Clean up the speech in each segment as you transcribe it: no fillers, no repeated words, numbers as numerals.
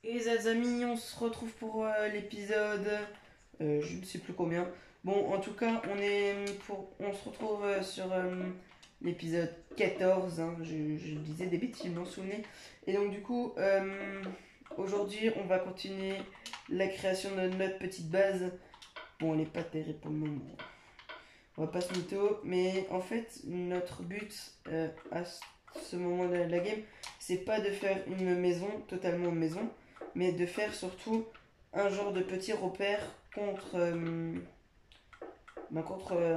Et les amis, on se retrouve pour l'épisode, je ne sais plus combien. Bon, en tout cas, on se retrouve sur l'épisode 14, hein. Je disais des bêtises, je m'en souvenais. Et donc du coup, aujourd'hui, on va continuer la création de notre petite base. Bon, elle n'est pas terrible pour le moment. On va pas se mytho, mais en fait, notre but à ce moment de la game, c'est pas de faire une maison, totalement maison, mais de faire surtout un genre de petit repère contre un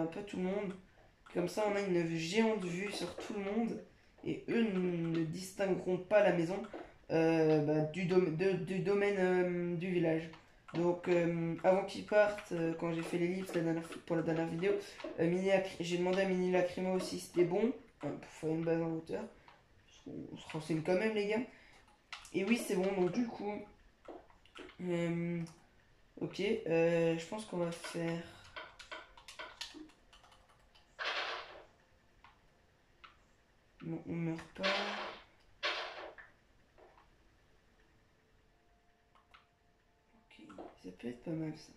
peu tout le monde. Comme ça, on a une géante vue sur tout le monde, et eux ne distingueront pas la maison du domaine du village. Donc, avant qu'ils partent, quand j'ai fait les livres pour la dernière vidéo, j'ai demandé à Mini Lacrymo si c'était bon pour faire une base en hauteur. On se renseigne quand même, les gars. Et oui, c'est bon, donc du coup, euh, ok, je pense qu'on va faire. Non, on meurt pas. Ok, ça peut être pas mal ça.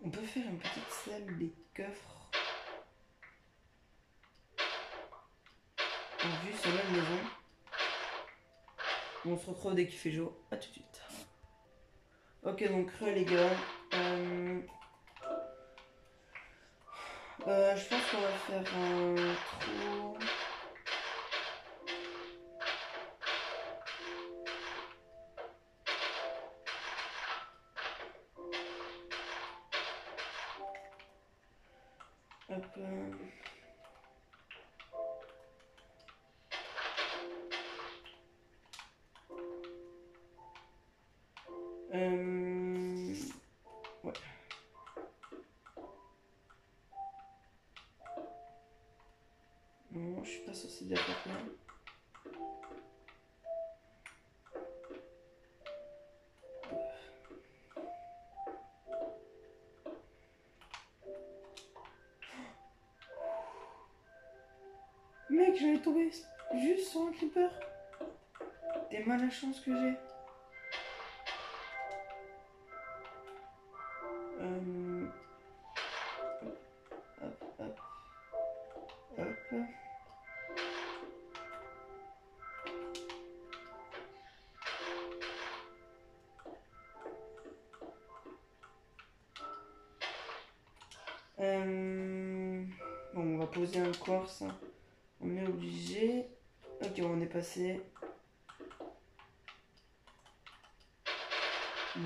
On peut faire une petite salle des coffres en vue sur la maison. On se retrouve dès qu'il fait jour. A tout de suite. Ok, donc les gars. Je pense qu'on va faire un trou. Hop. Ouais. Non, je suis pas censé dire quoi. Mec, j'allais tomber juste sur un creeper. T'es mal la chance que j'ai. Euh, hop, hop, hop. Bon, on va poser un quartz, hein. On est obligé. Ok, on est passé. Hop.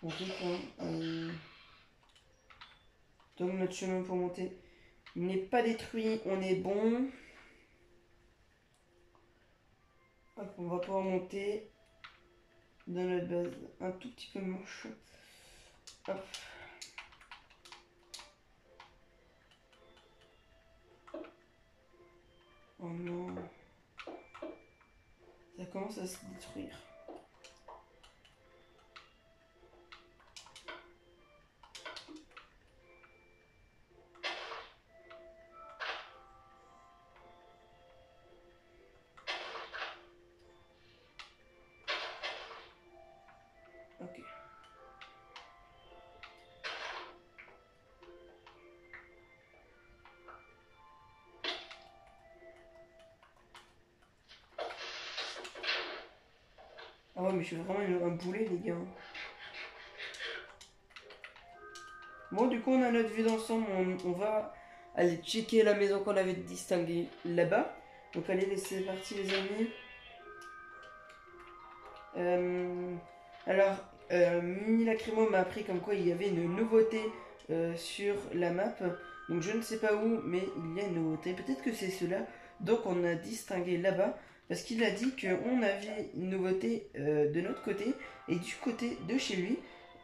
On reprend. Donc notre chemin pour monter n'est pas détruit, on est bon. Hop, on va pouvoir monter dans notre base un tout petit peu moche. Hop. Oh non. Ça commence à se détruire. Ok. Ah ouais, mais je suis vraiment un boulet, les gars. Bon, du coup, on a notre vue d'ensemble. On va aller checker la maison qu'on avait distinguée là-bas. Donc, allez, c'est parti, les amis. Euh, alors, Mini Lacrymo m'a appris comme quoi il y avait une nouveauté sur la map. Donc, je ne sais pas où, mais il y a une nouveauté. Peut-être que c'est cela. Donc, on a distingué là-bas. Parce qu'il a dit qu'on avait une nouveauté de notre côté et du côté de chez lui.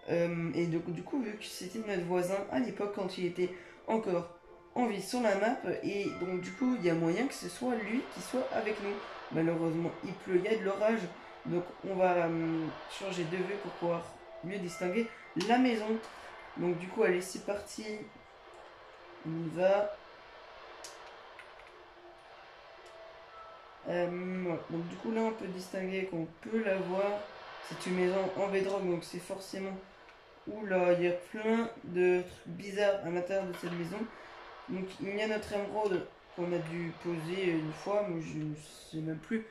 Et donc, du coup, vu que c'était notre voisin à l'époque quand il était encore en vie sur la map, et donc du coup, il y a moyen que ce soit lui qui soit avec nous. Malheureusement, il pleut, il y a de l'orage, donc on va changer de vue pour pouvoir mieux distinguer la maison. Donc du coup, allez, c'est parti. On y va. Voilà. Donc du coup là on peut distinguer qu'on peut la voir. C'est une maison en bedrock, donc c'est forcément... Oula, il y a plein de trucs bizarres à l'intérieur de cette maison. Donc il y a notre émeraude qu'on a dû poser une fois, mais je ne sais même plus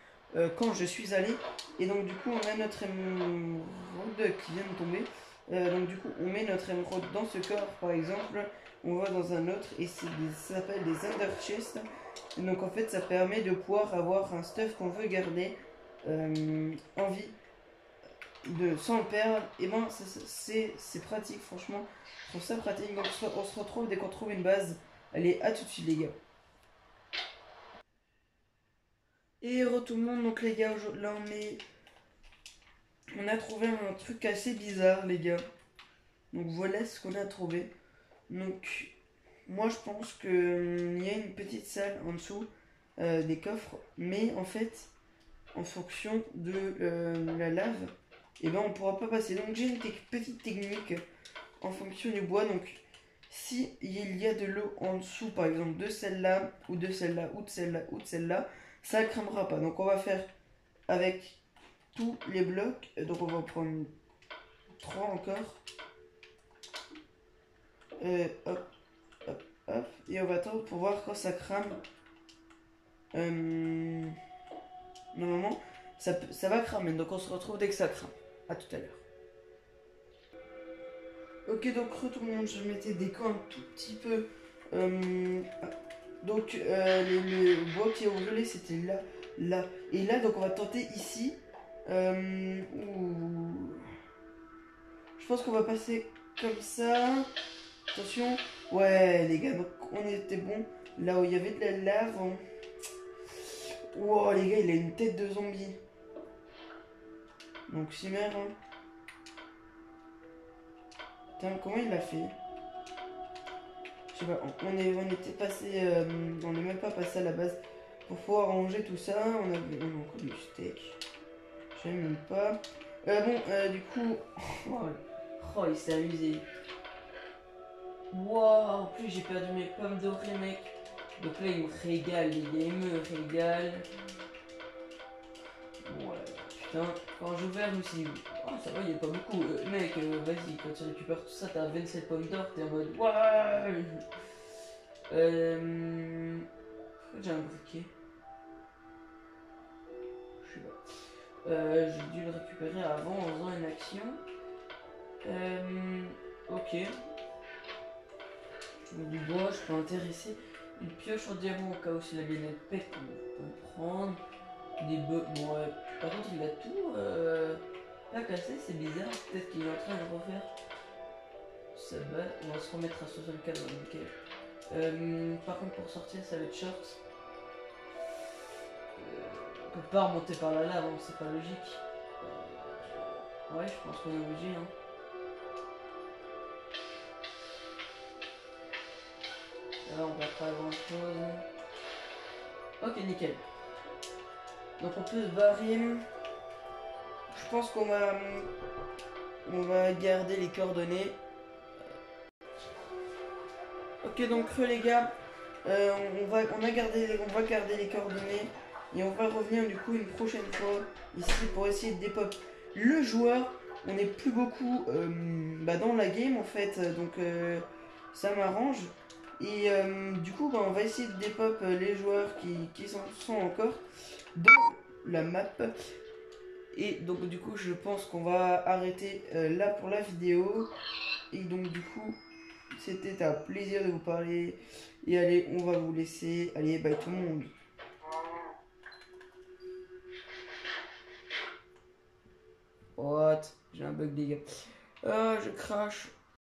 quand je suis allé. Et donc du coup on a notre émeraude qui vient de tomber. Donc du coup on met notre émeraude dans ce corps par exemple, on va dans un autre et ça s'appelle des under chests. Et donc en fait ça permet de pouvoir avoir un stuff qu'on veut garder en vie sans le perdre. Et ben c'est pratique, franchement je trouve ça pratique. Donc on se retrouve dès qu'on trouve une base. Allez, à tout de suite les gars. Et re tout le monde, donc les gars, là on a trouvé un truc assez bizarre les gars. Donc voilà ce qu'on a trouvé. Donc moi je pense que il y a une petite salle en dessous des coffres, mais en fait en fonction de la lave, et ben on pourra pas passer. Donc j'ai une petite technique en fonction du bois. Donc si il y a de l'eau en dessous, par exemple de celle-là, ou de celle-là, ou de celle-là, ou de celle-là, ça ne cramera pas. Donc on va faire avec tous les blocs. Donc on va prendre 3 encore. Hop, hop, hop. Et on va attendre pour voir quand ça crame. Normalement, ça va cramer. Donc on se retrouve dès que ça crame. A tout à l'heure. Ok, donc tout le monde, je mettais des camps un tout petit peu. Donc le bois qui est violet c'était là, là. Et là, donc on va tenter ici. Je pense qu'on va passer comme ça. Attention. Ouais les gars, donc on était bon. Là où il y avait de la lave. Wow les gars, il a une tête de zombie. Donc chimère. Hein. Putain, comment il l'a fait? Je sais pas, on était passé, on n'est même pas passé à la base pour pouvoir ranger tout ça. On a encore du steak. J'aime même pas. Du coup, oh il s'est amusé. Wow, en plus j'ai perdu mes pommes dorées, mec. Donc là il me régale, les gars, il me régale. Ouais, putain, quand j'ai ouvert, je me suis dit, oh ça va, il n'y a pas beaucoup. Mec, vas-y, quand tu récupères tout ça, t'as 27 pommes d'or, t'es en mode, ouais. Pourquoi j'ai un briquet? Je sais pas. J'ai dû le récupérer avant en faisant une action. Ok. Du bois, je peux intéresser. Une pioche en diamant au cas où si la lunette pète, on peut le prendre. Des bœufs. Bon, ouais. Par contre, il a tout pas cassé, c'est bizarre. Peut-être qu'il est en train de refaire. Ça va, on va se remettre à 64 dans nickel. Par contre, pour sortir, ça va être short. On peut pas remonter par la lave, hein, c'est pas logique. Ouais, je pense qu'on est obligé. Hein. Là, on va pas grand chose. Ok, nickel. Donc on peut se barrer. Je pense qu'on va garder les coordonnées. Ok, donc les gars, on va garder les coordonnées et on va revenir du coup une prochaine fois ici pour essayer de dépop le joueur. On n'est plus beaucoup dans la game en fait, donc ça m'arrange. Et du coup, on va essayer de dépop les joueurs qui sont encore dans la map. Et donc du coup, je pense qu'on va arrêter là pour la vidéo. Et donc du coup, c'était un plaisir de vous parler. Et allez, on va vous laisser. Allez, bye tout le monde. What? J'ai un bug, les gars. Ah, je crache.